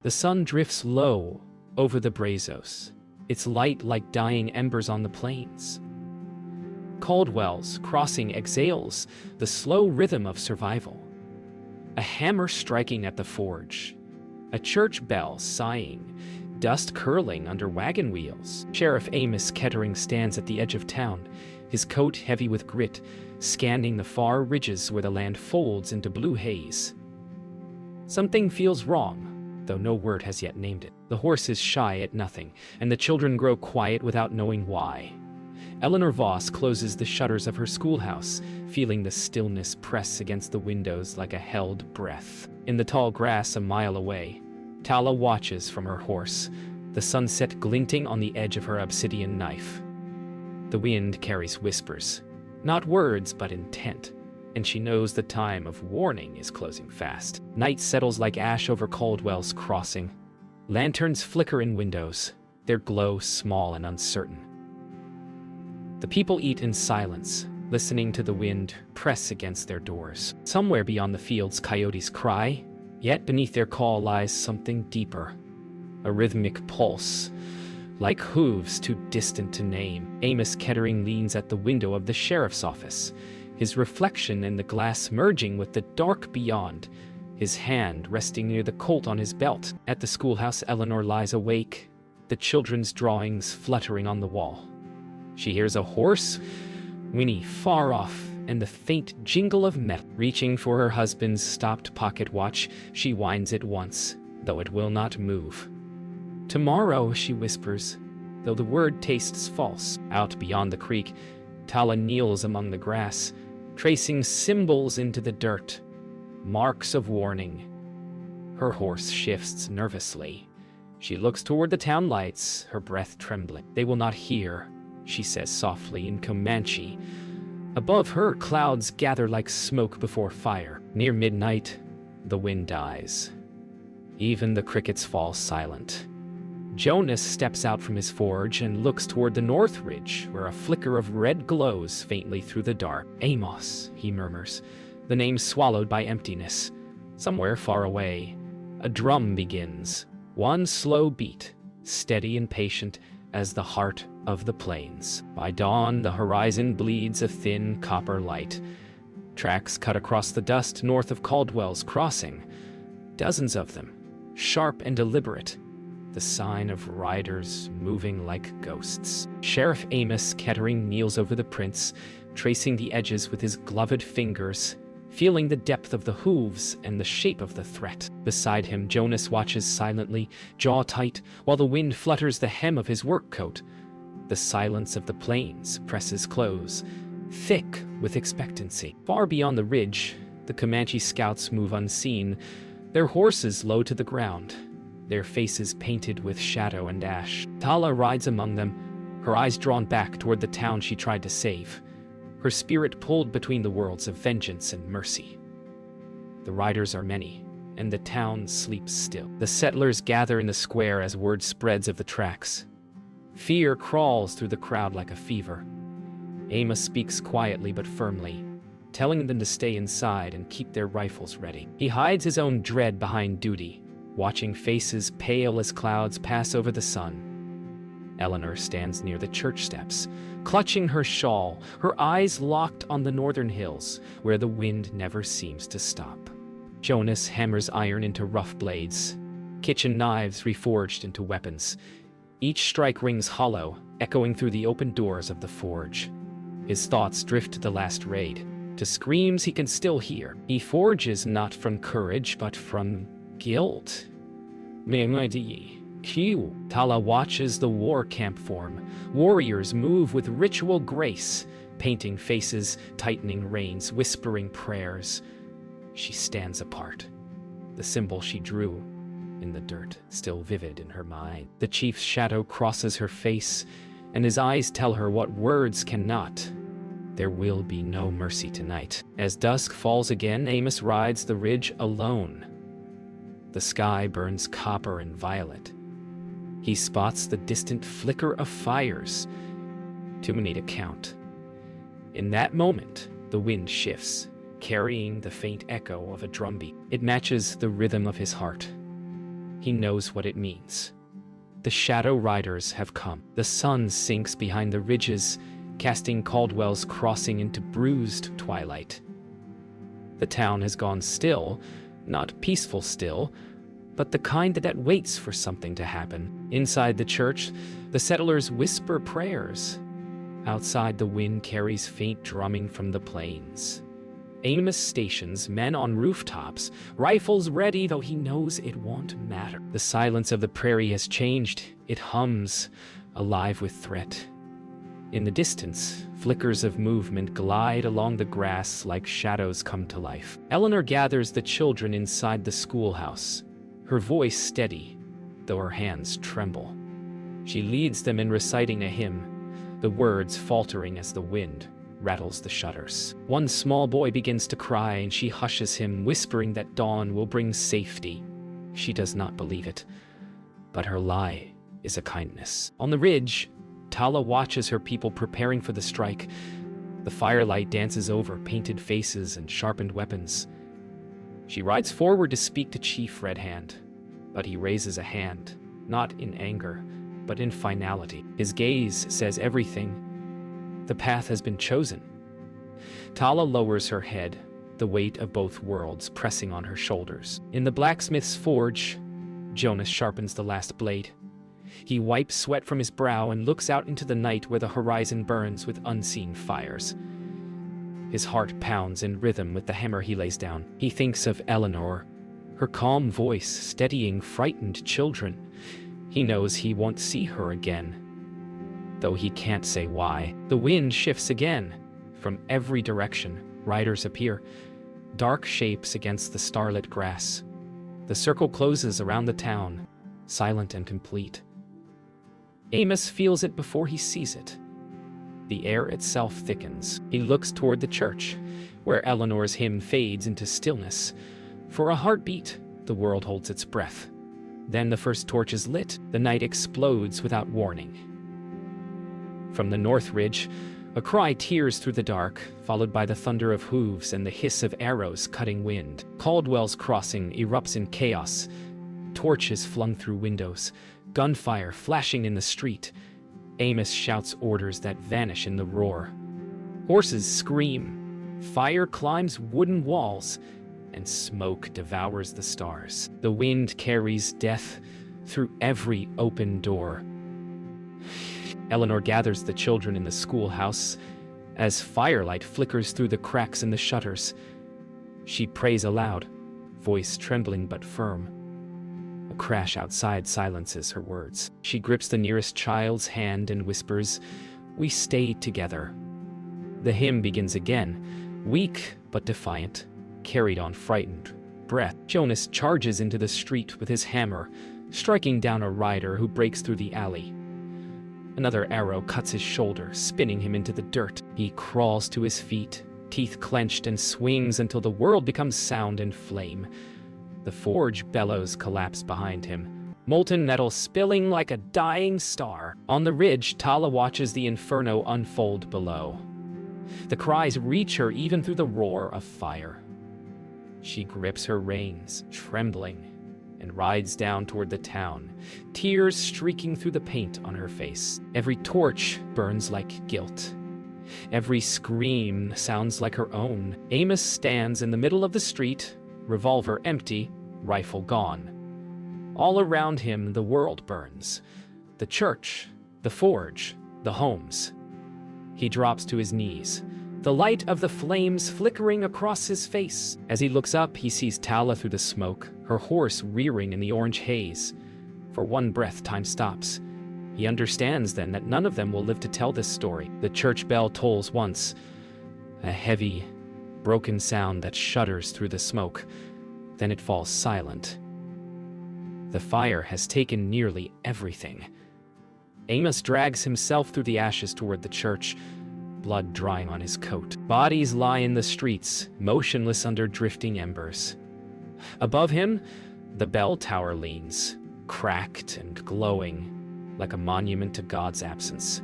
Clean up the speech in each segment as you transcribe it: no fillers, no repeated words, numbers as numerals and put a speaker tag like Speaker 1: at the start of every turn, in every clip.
Speaker 1: The sun drifts low over the Brazos, its light like dying embers on the plains. Caldwell's crossing exhales the slow rhythm of survival. A hammer striking at the forge, a church bell sighing, dust curling under wagon wheels. Sheriff Amos Kettering stands at the edge of town, his coat heavy with grit, scanning the far ridges where the land folds into blue haze. Something feels wrong, though no word has yet named it. The horses shy at nothing, and the children grow quiet without knowing why. Eleanor Voss closes the shutters of her schoolhouse, feeling the stillness press against the windows like a held breath. In the tall grass a mile away, Tala watches from her horse, the sunset glinting on the edge of her obsidian knife. The wind carries whispers, not words but intent, and she knows the time of warning is closing fast. Night settles like ash over Caldwell's crossing. Lanterns flicker in windows, their glow small and uncertain. The people eat in silence, listening to the wind press against their doors. Somewhere beyond the fields, coyotes cry, yet beneath their call lies something deeper. A rhythmic pulse, like hooves too distant to name. Amos Kettering leans at the window of the sheriff's office, his reflection in the glass merging with the dark beyond, his hand resting near the Colt on his belt. At the schoolhouse, Eleanor lies awake, the children's drawings fluttering on the wall. She hears a horse whinny far off and the faint jingle of metal. Reaching for her husband's stopped pocket watch, she winds it once, though it will not move. Tomorrow, she whispers, though the word tastes false. Out beyond the creek, Tala kneels among the grass, tracing symbols into the dirt, marks of warning. Her horse shifts nervously. She looks toward the town lights, her breath trembling. They will not hear, she says softly in Comanche. Above her, clouds gather like smoke before fire. Near midnight, the wind dies. Even the crickets fall silent. Jonas steps out from his forge and looks toward the north ridge, where a flicker of red glows faintly through the dark. Amos, he murmurs, the name swallowed by emptiness. Somewhere far away, a drum begins, one slow beat, steady and patient as the heart of the plains. By dawn, the horizon bleeds a thin copper light. Tracks cut across the dust north of Caldwell's crossing. Dozens of them, sharp and deliberate, the sign of riders moving like ghosts. Sheriff Amos Kettering kneels over the prints, tracing the edges with his gloved fingers, feeling the depth of the hooves and the shape of the threat. Beside him, Jonas watches silently, jaw tight, while the wind flutters the hem of his work coat. The silence of the plains presses close, thick with expectancy. Far beyond the ridge, the Comanche scouts move unseen, their horses low to the ground, their faces painted with shadow and ash. Tala rides among them, her eyes drawn back toward the town she tried to save, her spirit pulled between the worlds of vengeance and mercy. The riders are many, and the town sleeps still. The settlers gather in the square as word spreads of the tracks. Fear crawls through the crowd like a fever. Amos speaks quietly but firmly, telling them to stay inside and keep their rifles ready. He hides his own dread behind duty, watching faces pale as clouds pass over the sun. Eleanor stands near the church steps, clutching her shawl, her eyes locked on the northern hills, where the wind never seems to stop. Jonas hammers iron into rough blades, kitchen knives reforged into weapons. Each strike rings hollow, echoing through the open doors of the forge. His thoughts drift to the last raid, to screams he can still hear. He forges not from courage, but from guilt. Tala watches the war camp form. Warriors move with ritual grace, painting faces, tightening reins, whispering prayers. She stands apart, the symbol she drew in the dirt, still vivid in her mind. The chief's shadow crosses her face, and his eyes tell her what words cannot. There will be no mercy tonight. As dusk falls again, Amos rides the ridge alone. The sky burns copper and violet. He spots the distant flicker of fires, too many to count. In that moment, the wind shifts, carrying the faint echo of a drumbeat. It matches the rhythm of his heart. He knows what it means. The Shadow Riders have come. The sun sinks behind the ridges, casting Caldwell's Crossing into bruised twilight. The town has gone still, not peaceful still, but the kind that waits for something to happen. Inside the church, the settlers whisper prayers. Outside, the wind carries faint drumming from the plains. Amos stations men on rooftops, rifles ready, though he knows it won't matter. The silence of the prairie has changed. It hums, alive with threat. In the distance, flickers of movement glide along the grass like shadows come to life. Eleanor gathers the children inside the schoolhouse, her voice steady, though her hands tremble. She leads them in reciting a hymn, the words faltering as the wind rattles the shutters. One small boy begins to cry, and she hushes him, whispering that dawn will bring safety. She does not believe it, but her lie is a kindness. On the ridge, Tala watches her people preparing for the strike. The firelight dances over painted faces and sharpened weapons. She rides forward to speak to Chief Red Hand, but he raises a hand, not in anger, but in finality. His gaze says everything. The path has been chosen. Tala lowers her head, the weight of both worlds pressing on her shoulders. In the blacksmith's forge, Jonas sharpens the last blade. He wipes sweat from his brow and looks out into the night where the horizon burns with unseen fires. His heart pounds in rhythm with the hammer he lays down. He thinks of Eleanor, her calm voice steadying frightened children. He knows he won't see her again, though he can't say why. The wind shifts again. From every direction, riders appear, dark shapes against the starlit grass. The circle closes around the town, silent and complete. Amos feels it before he sees it. The air itself thickens. He looks toward the church, where Eleanor's hymn fades into stillness. For a heartbeat, the world holds its breath. Then the first torch is lit. The night explodes without warning. From the north ridge, a cry tears through the dark, followed by the thunder of hooves and the hiss of arrows cutting wind. Caldwell's Crossing erupts in chaos. Torches flung through windows, gunfire flashing in the street. Amos shouts orders that vanish in the roar. Horses scream. Fire climbs wooden walls, and smoke devours the stars. The wind carries death through every open door. Eleanor gathers the children in the schoolhouse as firelight flickers through the cracks in the shutters. She prays aloud, voice trembling but firm. A crash outside silences her words. She grips the nearest child's hand and whispers, "We stay together." The hymn begins again, weak but defiant, carried on frightened breath. Jonas charges into the street with his hammer, striking down a rider who breaks through the alley. Another arrow cuts his shoulder, spinning him into the dirt. He crawls to his feet, teeth clenched, and swings until the world becomes sound and flame. The forge bellows collapse behind him, molten metal spilling like a dying star. On the ridge, Tala watches the inferno unfold below. The cries reach her even through the roar of fire. She grips her reins, trembling, and rides down toward the town, tears streaking through the paint on her face. Every torch burns like guilt. Every scream sounds like her own. Amos stands in the middle of the street, revolver empty, rifle gone. All around him, the world burns. The church, the forge, the homes. He drops to his knees, the light of the flames flickering across his face. As he looks up, he sees Tala through the smoke, her horse rearing in the orange haze. For one breath, time stops. He understands then that none of them will live to tell this story. The church bell tolls once, a heavy, broken sound that shudders through the smoke. Then it falls silent. The fire has taken nearly everything. Amos drags himself through the ashes toward the church, blood drying on his coat. Bodies lie in the streets, motionless under drifting embers. Above him, the bell tower leans, cracked and glowing, like a monument to God's absence.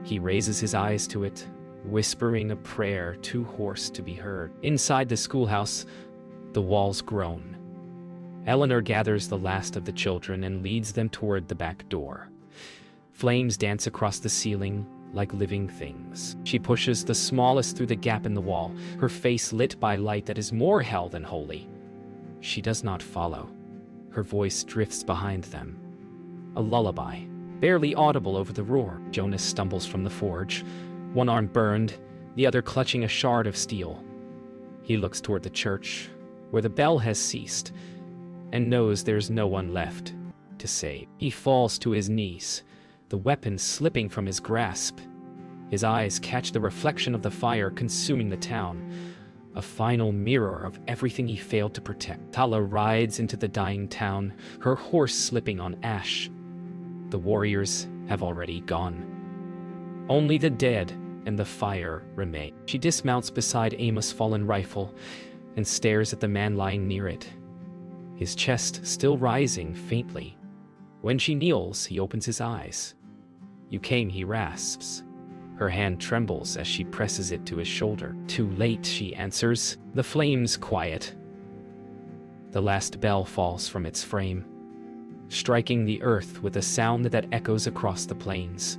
Speaker 1: He raises his eyes to it, whispering a prayer too hoarse to be heard. Inside the schoolhouse, the walls groan. Eleanor gathers the last of the children and leads them toward the back door. Flames dance across the ceiling like living things. She pushes the smallest through the gap in the wall, her face lit by light that is more hell than holy. She does not follow. Her voice drifts behind them. A lullaby, barely audible over the roar. Jonas stumbles from the forge, one arm burned, the other clutching a shard of steel. He looks toward the church, where the bell has ceased, and knows there's no one left to save. He falls to his knees, the weapon slipping from his grasp. His eyes catch the reflection of the fire consuming the town, a final mirror of everything he failed to protect. Tala rides into the dying town, her horse slipping on ash. The warriors have already gone. Only the dead and the fire remain. She dismounts beside Amos' fallen rifle and stares at the man lying near it, his chest still rising faintly. When she kneels, he opens his eyes. "You came," he rasps. Her hand trembles as she presses it to his shoulder. "Too late," she answers. The flames quiet. The last bell falls from its frame, striking the earth with a sound that echoes across the plains.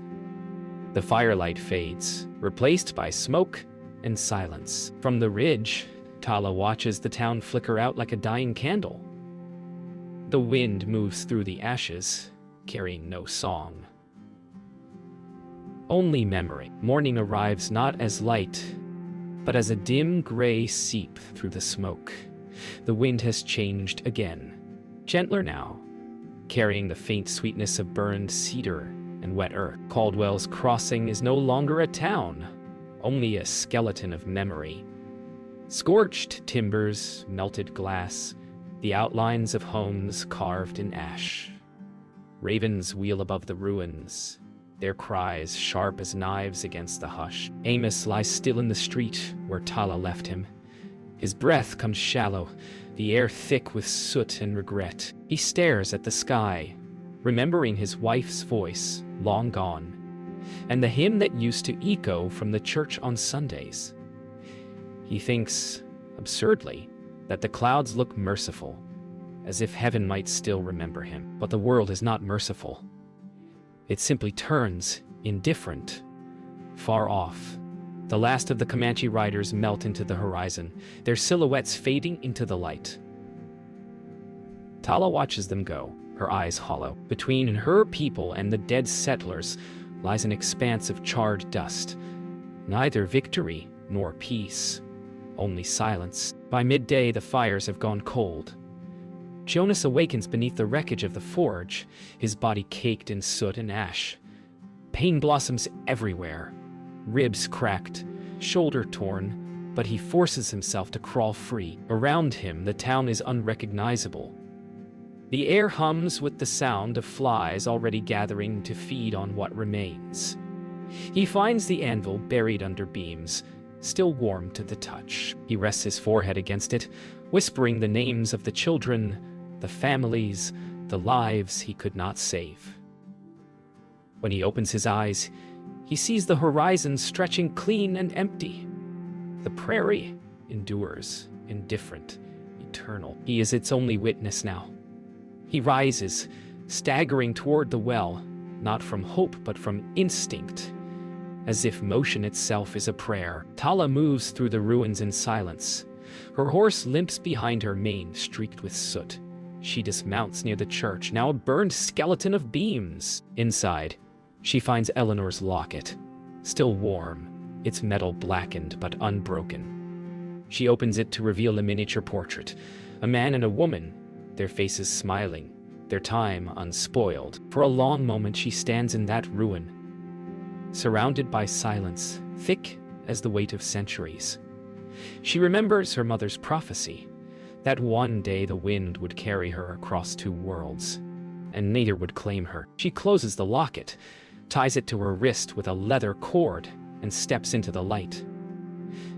Speaker 1: The firelight fades, replaced by smoke and silence. From the ridge, Tala watches the town flicker out like a dying candle. The wind moves through the ashes, carrying no song. Only memory. Morning arrives not as light, but as a dim gray seep through the smoke. The wind has changed again, gentler now, carrying the faint sweetness of burned cedar and wet earth. Caldwell's Crossing is no longer a town, only a skeleton of memory. Scorched timbers, melted glass, the outlines of homes carved in ash. Ravens wheel above the ruins, their cries sharp as knives against the hush. Amos lies still in the street where Tala left him. His breath comes shallow, the air thick with soot and regret. He stares at the sky, remembering his wife's voice, long gone, and the hymn that used to echo from the church on Sundays. He thinks, absurdly, that the clouds look merciful, as if heaven might still remember him. But the world is not merciful. It simply turns indifferent, far off. The last of the Comanche riders melt into the horizon, their silhouettes fading into the light. Tala watches them go, her eyes hollow. Between her people and the dead settlers lies an expanse of charred dust. Neither victory nor peace, only silence. By midday, the fires have gone cold. Jonas awakens beneath the wreckage of the forge, his body caked in soot and ash. Pain blossoms everywhere, ribs cracked, shoulder torn, but he forces himself to crawl free. Around him, the town is unrecognizable. The air hums with the sound of flies already gathering to feed on what remains. He finds the anvil buried under beams, still warm to the touch. He rests his forehead against it, whispering the names of the children, the families, the lives he could not save. When he opens his eyes, he sees the horizon stretching clean and empty. The prairie endures, indifferent, eternal. He is its only witness now. He rises, staggering toward the well, not from hope but from instinct, as if motion itself is a prayer. Tala moves through the ruins in silence. Her horse limps behind her, mane streaked with soot. She dismounts near the church, now a burned skeleton of beams. Inside, she finds Eleanor's locket, still warm, its metal blackened but unbroken. She opens it to reveal a miniature portrait, a man and a woman, their faces smiling, their time unspoiled. For a long moment she stands in that ruin, surrounded by silence, thick as the weight of centuries. She remembers her mother's prophecy, that one day the wind would carry her across two worlds, and neither would claim her. She closes the locket, ties it to her wrist with a leather cord, and steps into the light.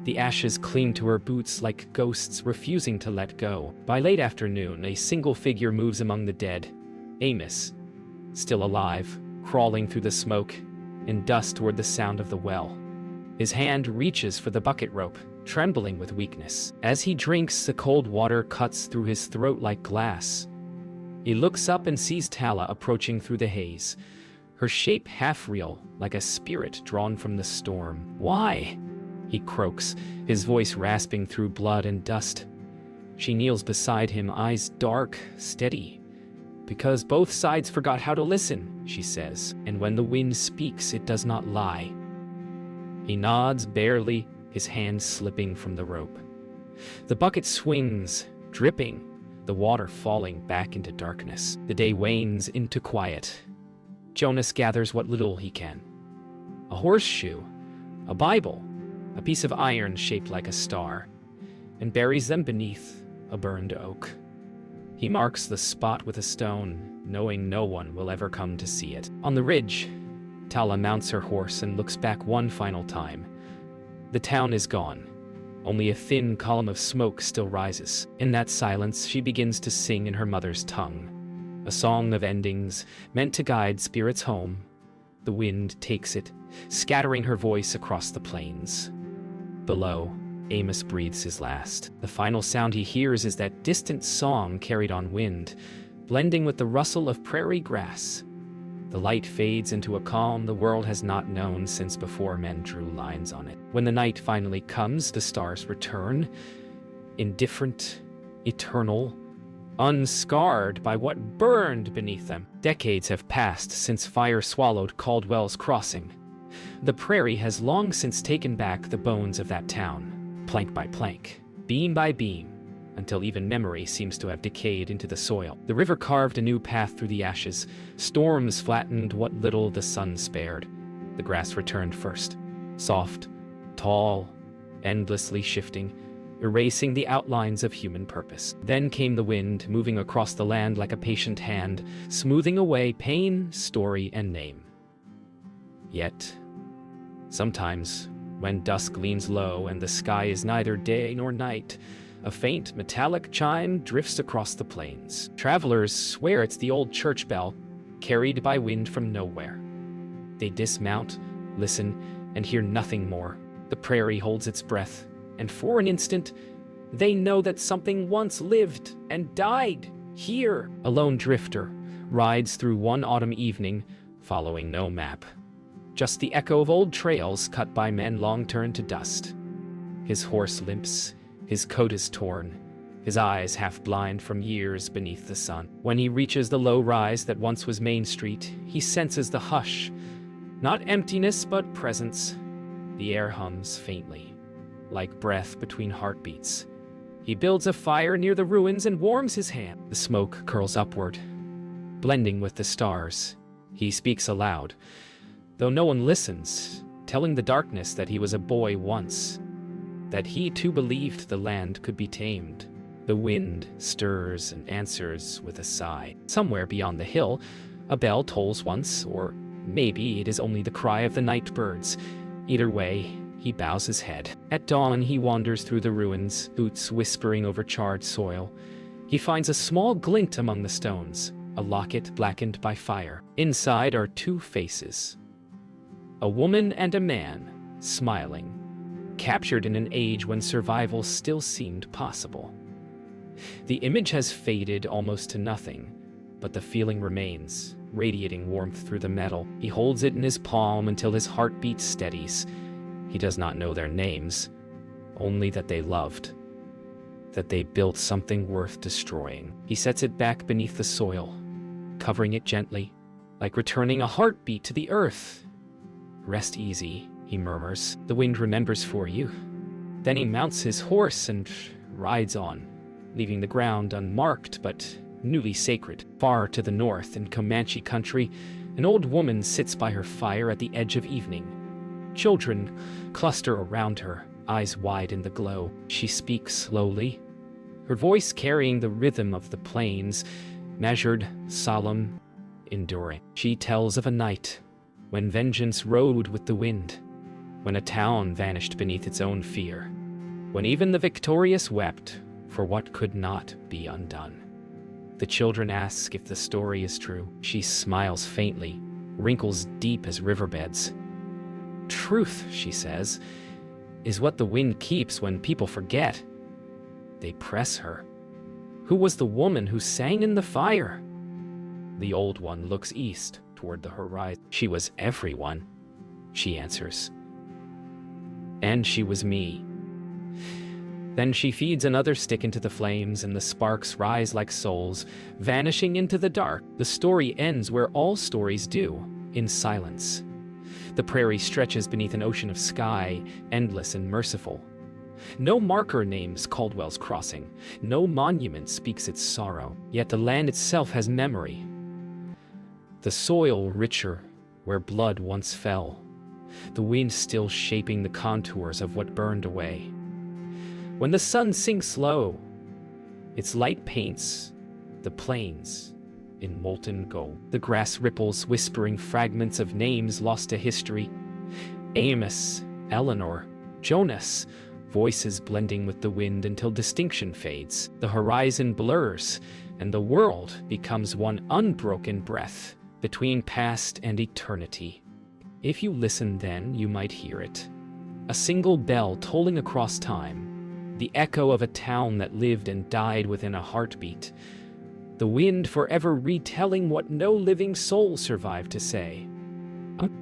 Speaker 1: The ashes cling to her boots like ghosts refusing to let go. By late afternoon, a single figure moves among the dead. Amos, still alive, crawling through the smoke and dust toward the sound of the well. His hand reaches for the bucket rope, trembling with weakness. As he drinks, the cold water cuts through his throat like glass. He looks up and sees Tala approaching through the haze, her shape half real, like a spirit drawn from the storm. "Why?" he croaks, his voice rasping through blood and dust. She kneels beside him, eyes dark, steady. "Because both sides forgot how to listen," she says, "and when the wind speaks, it does not lie." He nods barely, his hand slipping from the rope. The bucket swings, dripping, the water falling back into darkness. The day wanes into quiet. Jonas gathers what little he can. A horseshoe, a Bible, a piece of iron shaped like a star, and buries them beneath a burned oak. He marks the spot with a stone, knowing no one will ever come to see it. On the ridge, Tala mounts her horse and looks back one final time. The town is gone. Only a thin column of smoke still rises. In that silence, she begins to sing in her mother's tongue. A song of endings, meant to guide spirits home. The wind takes it, scattering her voice across the plains. Below, Amos breathes his last. The final sound he hears is that distant song carried on wind, blending with the rustle of prairie grass. The light fades into a calm the world has not known since before men drew lines on it. When the night finally comes, the stars return, indifferent, eternal, unscarred by what burned beneath them. Decades have passed since fire swallowed Caldwell's Crossing. The prairie has long since taken back the bones of that town, plank by plank, beam by beam, until even memory seems to have decayed into the soil. The river carved a new path through the ashes. Storms flattened what little the sun spared. The grass returned first, soft, tall, endlessly shifting, erasing the outlines of human purpose. Then came the wind, moving across the land like a patient hand, smoothing away pain, story, and name. Yet, sometimes, when dusk leans low and the sky is neither day nor night, a faint metallic chime drifts across the plains. Travelers swear it's the old church bell, carried by wind from nowhere. They dismount, listen, and hear nothing more. The prairie holds its breath, and for an instant, they know that something once lived and died here. A lone drifter rides through one autumn evening, following no map. Just the echo of old trails cut by men long turned to dust. His horse limps, his coat is torn, his eyes half blind from years beneath the sun. When he reaches the low rise that once was Main Street, he senses the hush. Not emptiness, but presence. The air hums faintly, like breath between heartbeats. He builds a fire near the ruins and warms his hand. The smoke curls upward, blending with the stars. He speaks aloud, though no one listens, telling the darkness that he was a boy once, that he too believed the land could be tamed. The wind stirs and answers with a sigh. Somewhere beyond the hill, a bell tolls once, or maybe it is only the cry of the night birds. Either way, he bows his head. At dawn, he wanders through the ruins, boots whispering over charred soil. He finds a small glint among the stones, a locket blackened by fire. Inside are two faces, a woman and a man, smiling, captured in an age when survival still seemed possible. The image has faded almost to nothing, but the feeling remains, radiating warmth through the metal. He holds it in his palm until his heartbeat steadies. He does not know their names, only that they loved, that they built something worth destroying. He sets it back beneath the soil, covering it gently, like returning a heartbeat to the earth. "Rest easy," he murmurs. "The wind remembers for you." Then he mounts his horse and rides on, leaving the ground unmarked but newly sacred. Far to the north, in Comanche country, an old woman sits by her fire at the edge of evening. Children cluster around her, eyes wide in the glow. She speaks slowly, her voice carrying the rhythm of the plains, measured, solemn, enduring. She tells of a night when vengeance rode with the wind, when a town vanished beneath its own fear, when even the victorious wept for what could not be undone. The children ask if the story is true. She smiles faintly, wrinkles deep as riverbeds. "Truth," she says, is what the wind keeps when people forget. They press her. Who was the woman who sang in the fire? The old one looks east toward the horizon. She was everyone, she answers. And she was me. Then she feeds another stick into the flames, and the sparks rise like souls, vanishing into the dark. The story ends where all stories do, in silence. The prairie stretches beneath an ocean of sky, endless and merciful. No marker names Caldwell's Crossing, no monument speaks its sorrow, yet the land itself has memory. The soil richer where blood once fell, the wind still shaping the contours of what burned away. When the sun sinks low, its light paints the plains in molten gold. The grass ripples, whispering fragments of names lost to history. Amos, Eleanor, Jonas, voices blending with the wind until distinction fades. The horizon blurs, and the world becomes one unbroken breath between past and eternity. If you listen then, you might hear it. A single bell tolling across time, the echo of a town that lived and died within a heartbeat. The wind forever retelling what no living soul survived to say.